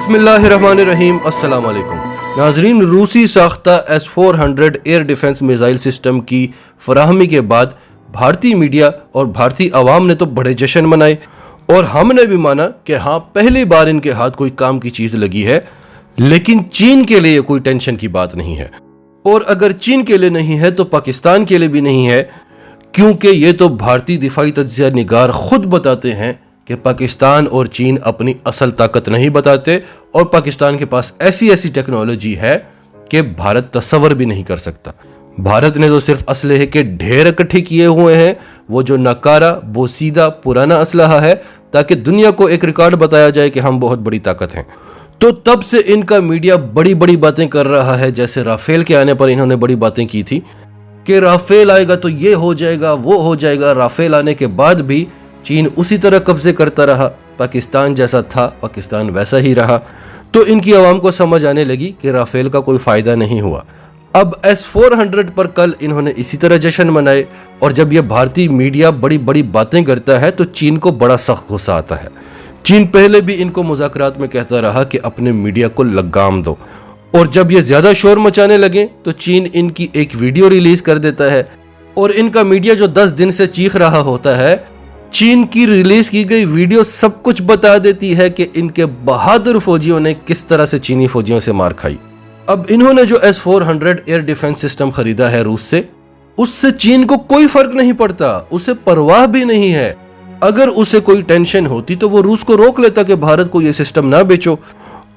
बिस्मिल्लाहिर्रहमानिर्रहीम अस्सलाम वालेकुम नाजरीन। रूसी साख्ता S-400 air defence missile system की फराहमी के बाद भारतीय मीडिया और भारतीय अवाम ने तो बड़े जश्न मनाए और हमने भी माना कि हाँ, पहली बार इनके हाथ कोई काम की चीज़ लगी है। लेकिन चीन के लिए कोई टेंशन की बात नहीं है, और अगर चीन के लिए नहीं है तो पाकिस्तान के लिए भी नहीं है, क्योंकि ये तो भारतीय दिफाई तज्जिया निगार खुद बताते हैं कि पाकिस्तान और चीन अपनी असल ताकत नहीं बताते और पाकिस्तान के पास ऐसी ऐसी टेक्नोलॉजी है कि भारत तस्वर भी नहीं कर सकता। भारत ने तो सिर्फ असलहे के ढेर इकट्ठे किए हुए हैं, वो जो नकारा बोसीदा पुराना असलहा है, ताकि दुनिया को एक रिकॉर्ड बताया जाए कि हम बहुत बड़ी ताकत हैं। तो तब से इनका मीडिया बड़ी बड़ी बातें कर रहा है। जैसे राफेल के आने पर इन्होंने बड़ी बातें की थी कि राफेल आएगा तो ये हो जाएगा, वो हो जाएगा। राफेल आने के बाद भी चीन उसी तरह कब्जे करता रहा, पाकिस्तान जैसा था पाकिस्तान वैसा ही रहा। तो इनकी आवाम को समझ आने लगी कि राफेल का कोई फ़ायदा नहीं हुआ। अब S-400 पर कल इन्होंने इसी तरह जश्न मनाए, और जब ये भारतीय मीडिया बड़ी बड़ी बातें करता है तो चीन को बड़ा सख्त गुस्सा आता है। चीन पहले भी इनको मुज़ाकरात में कहता रहा कि अपने मीडिया को लगाम दो, और जब ये ज़्यादा शोर मचाने लगे तो चीन इनकी एक वीडियो रिलीज़ कर देता है। और इनका मीडिया जो 10 दिन से चीख रहा होता है, चीन की रिलीज की गई वीडियो सब कुछ बता देती है कि इनके बहादुर फौजियों ने किस तरह से चीनी फौजियों से मार खाई। अब इन्होंने जो S-400 एयर डिफेंस सिस्टम खरीदा है रूस से, उससे चीन को कोई फर्क नहीं पड़ता, उसे परवाह भी नहीं है। अगर उसे कोई टेंशन होती तो वो रूस को रोक लेता कि भारत को ये सिस्टम ना बेचो,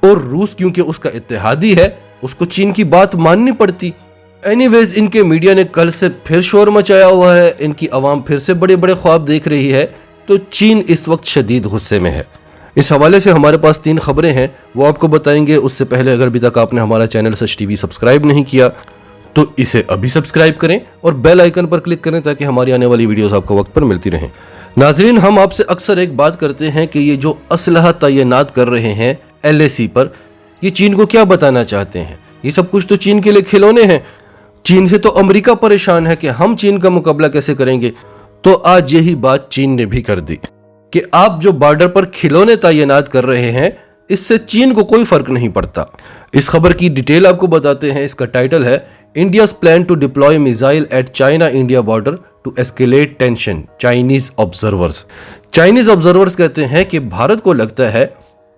और रूस क्योंकि उसका इत्तेहादी है, उसको चीन की बात माननी पड़ती। एनीवेज, इनके मीडिया ने कल से फिर शोर मचाया हुआ है, इनकी आवाम फिर से बड़े बड़े ख्वाब देख रही है। तो चीन इस वक्त शदीद गुस्से में है। इस हवाले से हमारे पास 3 खबरें हैं, वो आपको बताएंगे। उससे पहले अगर अभी तक आपने हमारा चैनल सच टीवी सब्सक्राइब नहीं किया तो इसे अभी सब्सक्राइब करें और बेल आइकन पर क्लिक करें ताकि हमारी आने वाली वीडियोस आपको वक्त पर मिलती रहें। नाजरीन, हम आपसे अक्सर एक बात करते हैं कि ये जो असलहा तैनात कर रहे हैं LAC पर, ये चीन को क्या बताना चाहते हैं? ये सब कुछ तो चीन के लिए खिलौने हैं। चीन से तो अमेरिका परेशान है कि हम चीन का मुकाबला कैसे करेंगे। तो आज यही बात चीन ने भी कर दी कि आप जो बॉर्डर पर खिलौने तैनात कर रहे हैं, इससे चीन को कोई फर्क नहीं पड़ता। इस खबर की डिटेल आपको बताते हैं। इसका टाइटल है India's plan to deploy missile at China India border to escalate tension, Chinese observers. Chinese observers कहते हैं कि भारत को लगता है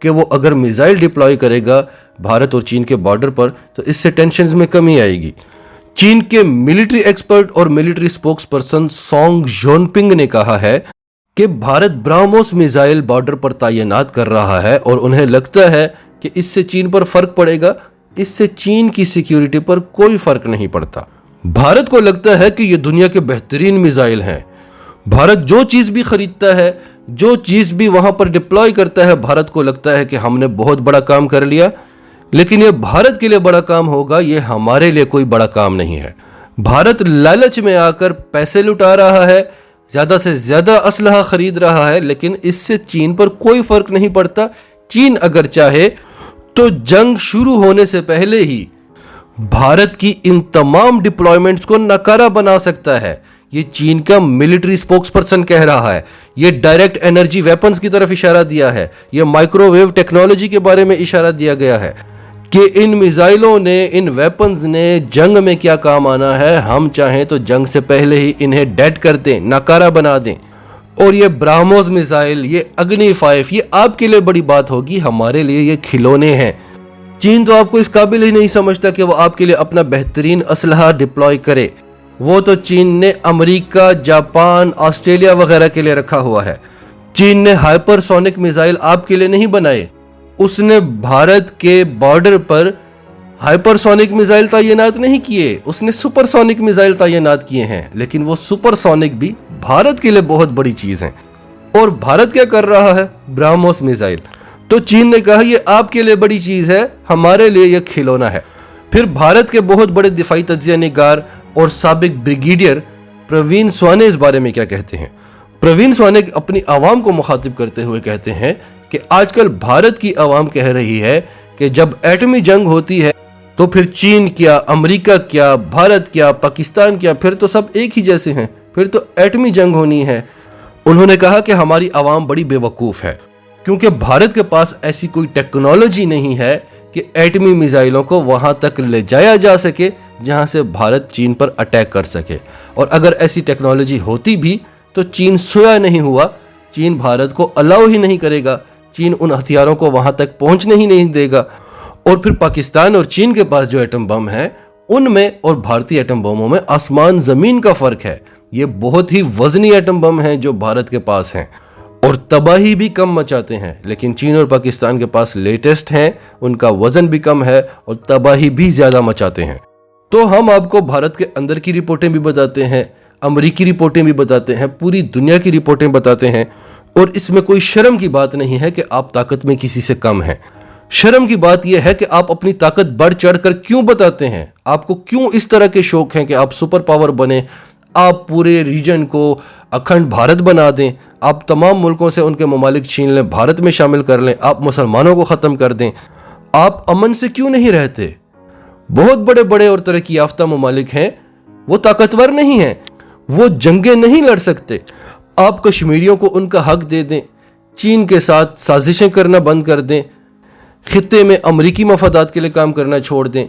कि वो अगर मिसाइल डिप्लॉय करेगा भारत और चीन के बॉर्डर पर तो इससे टेंशंस में कमी आएगी। चीन के मिलिट्री एक्सपर्ट और मिलिट्री स्पोक्स पर्सन सोंग जोनपिंग ने कहा है कि भारत ब्रह्मोस मिसाइल बॉर्डर पर तैनात कर रहा है और उन्हें लगता है कि इससे चीन पर फर्क पड़ेगा। इससे चीन की सिक्योरिटी पर कोई फर्क नहीं पड़ता। भारत को लगता है कि ये दुनिया के बेहतरीन मिसाइल हैं। भारत जो चीज़ भी खरीदता है, जो चीज़ भी वहां पर डिप्लॉय करता है, भारत को लगता है कि हमने बहुत बड़ा काम कर लिया। लेकिन ये भारत के लिए बड़ा काम होगा, ये हमारे लिए कोई बड़ा काम नहीं है। भारत लालच में आकर पैसे लुटा रहा है, ज़्यादा से ज़्यादा असलहा खरीद रहा है, लेकिन इससे चीन पर कोई फर्क नहीं पड़ता। चीन अगर चाहे तो जंग शुरू होने से पहले ही भारत की इन तमाम डिप्लॉयमेंट्स को नकारा बना सकता है। ये चीन का मिलिट्री स्पोक्स पर्सन कह रहा है। ये डायरेक्ट एनर्जी वेपन्स की तरफ इशारा दिया है। ये माइक्रोवेव टेक्नोलॉजी के बारे में इशारा दिया गया है कि इन मिसाइलों ने, इन वेपन्स ने जंग में क्या काम आना है। हम चाहें तो जंग से पहले ही इन्हें डेड कर दें, नकारा बना दें। और ये ब्रह्मोस मिसाइल, ये अग्नि 5, ये आपके लिए बड़ी बात होगी, हमारे लिए ये खिलौने हैं। चीन तो आपको इस काबिल ही नहीं समझता कि वो आपके लिए अपना बेहतरीन असलहा डिप्लॉय करे। वो तो चीन ने अमेरिका, जापान, ऑस्ट्रेलिया वगैरह के लिए रखा हुआ है। चीन ने हाइपरसोनिक मिसाइल आपके लिए नहीं बनाए। उसने भारत के बॉर्डर पर हाइपरसोनिक मिसाइल तैनात नहीं किए, उसने सुपरसोनिक मिसाइल तैनात किए हैं। लेकिन वो सुपरसोनिक भी भारत के लिए बहुत बड़ी चीज है। और भारत क्या कर रहा है? ब्रह्मोस मिसाइल। तो चीन ने कहा ये आपके लिए बड़ी चीज है, हमारे लिए ये खिलौना है। फिर भारत के बहुत बड़े दिफाई तज्जिया निगार और साबिक ब्रिगेडियर प्रवीण स्वाने इस बारे में क्या कहते हैं? प्रवीण स्वाने अपनी आवाम को मुखातिब करते हुए कहते हैं कि आजकल भारत की आवाम कह रही है कि जब एटमी जंग होती है तो फिर चीन क्या, अमेरिका क्या, भारत क्या, पाकिस्तान क्या, फिर तो सब एक ही जैसे हैं, फिर तो एटमी जंग होनी है। उन्होंने कहा कि हमारी आवाम बड़ी बेवकूफ़ है, क्योंकि भारत के पास ऐसी कोई टेक्नोलॉजी नहीं है कि एटमी मिसाइलों को वहां तक ले जाया जा सके जहां से भारत चीन पर अटैक कर सके। और अगर ऐसी टेक्नोलॉजी होती भी तो चीन सोया नहीं हुआ, चीन भारत को अलाउ ही नहीं करेगा, चीन उन हथियारों को वहां तक पहुंचने ही नहीं देगा। और फिर पाकिस्तान और चीन के पास जो एटम बम है उनमें और भारतीय एटम बमों में आसमान जमीन का फर्क है। ये बहुत ही वजनी एटम बम हैं जो भारत के पास हैं और तबाही भी कम मचाते हैं, लेकिन चीन और पाकिस्तान के पास लेटेस्ट हैं, उनका वजन भी कम है और तबाही भी ज्यादा मचाते हैं। तो हम आपको भारत के अंदर की रिपोर्टें भी बताते हैं, अमेरिकी रिपोर्टें भी बताते हैं, पूरी दुनिया की रिपोर्टें बताते हैं। और इसमें कोई शर्म की बात नहीं है कि आप ताकत में किसी से कम हैं। शर्म की बात यह है कि आप अपनी ताकत बढ़ चढ़कर क्यों बताते हैं, आपको क्यों इस तरह के शौक हैं कि आप सुपर पावर बने, आप पूरे रीजन को अखंड भारत बना दें, आप तमाम मुल्कों से उनके ममालिक छीन लें, भारत में शामिल कर लें, आप मुसलमानों को ख़त्म कर दें। आप अमन से क्यों नहीं रहते? बहुत बड़े बड़े और तरक्की याफ्ता ममालिक हैं, वो ताकतवर नहीं हैं, वो जंगें नहीं लड़ सकते। आप कश्मीरियों को उनका हक दे दें, चीन के साथ साजिशें करना बंद कर दें, खित्ते में अमरीकी मफादात के लिए काम करना छोड़ दें,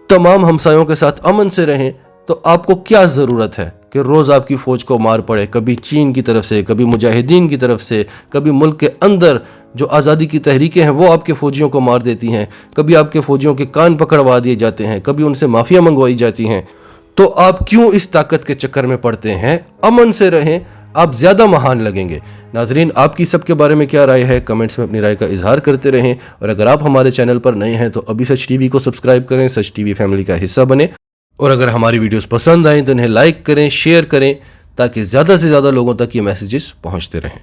तमाम हमसायों के साथ अमन से रहें, तो आपको क्या ज़रूरत है कि रोज़ आपकी फ़ौज को मार पड़े, कभी चीन की तरफ से, कभी मुजाहिदीन की तरफ से, कभी मुल्क के अंदर जो आज़ादी की तहरीकें हैं वो आपके फ़ौजियों को मार देती हैं, कभी आपके फ़ौजियों के कान पकड़वा दिए जाते हैं, कभी उनसे माफ़िया मंगवाई जाती हैं। तो आप क्यों इस ताकत के चक्कर में पड़ते हैं? अमन से रहें, आप ज़्यादा महान लगेंगे। नाजरीन, आपकी सब के बारे में क्या राय है? कमेंट्स में अपनी राय का इजहार करते रहें। और अगर आप हमारे चैनल पर नए हैं तो अभी सच टीवी को सब्सक्राइब करें, सच टीवी फैमिली का हिस्सा बने। और अगर हमारी वीडियोस पसंद आएँ तो इन्हें लाइक करें, शेयर करें, ताकि ज़्यादा से ज़्यादा लोगों तक ये मैसेजेस पहुँचते रहें।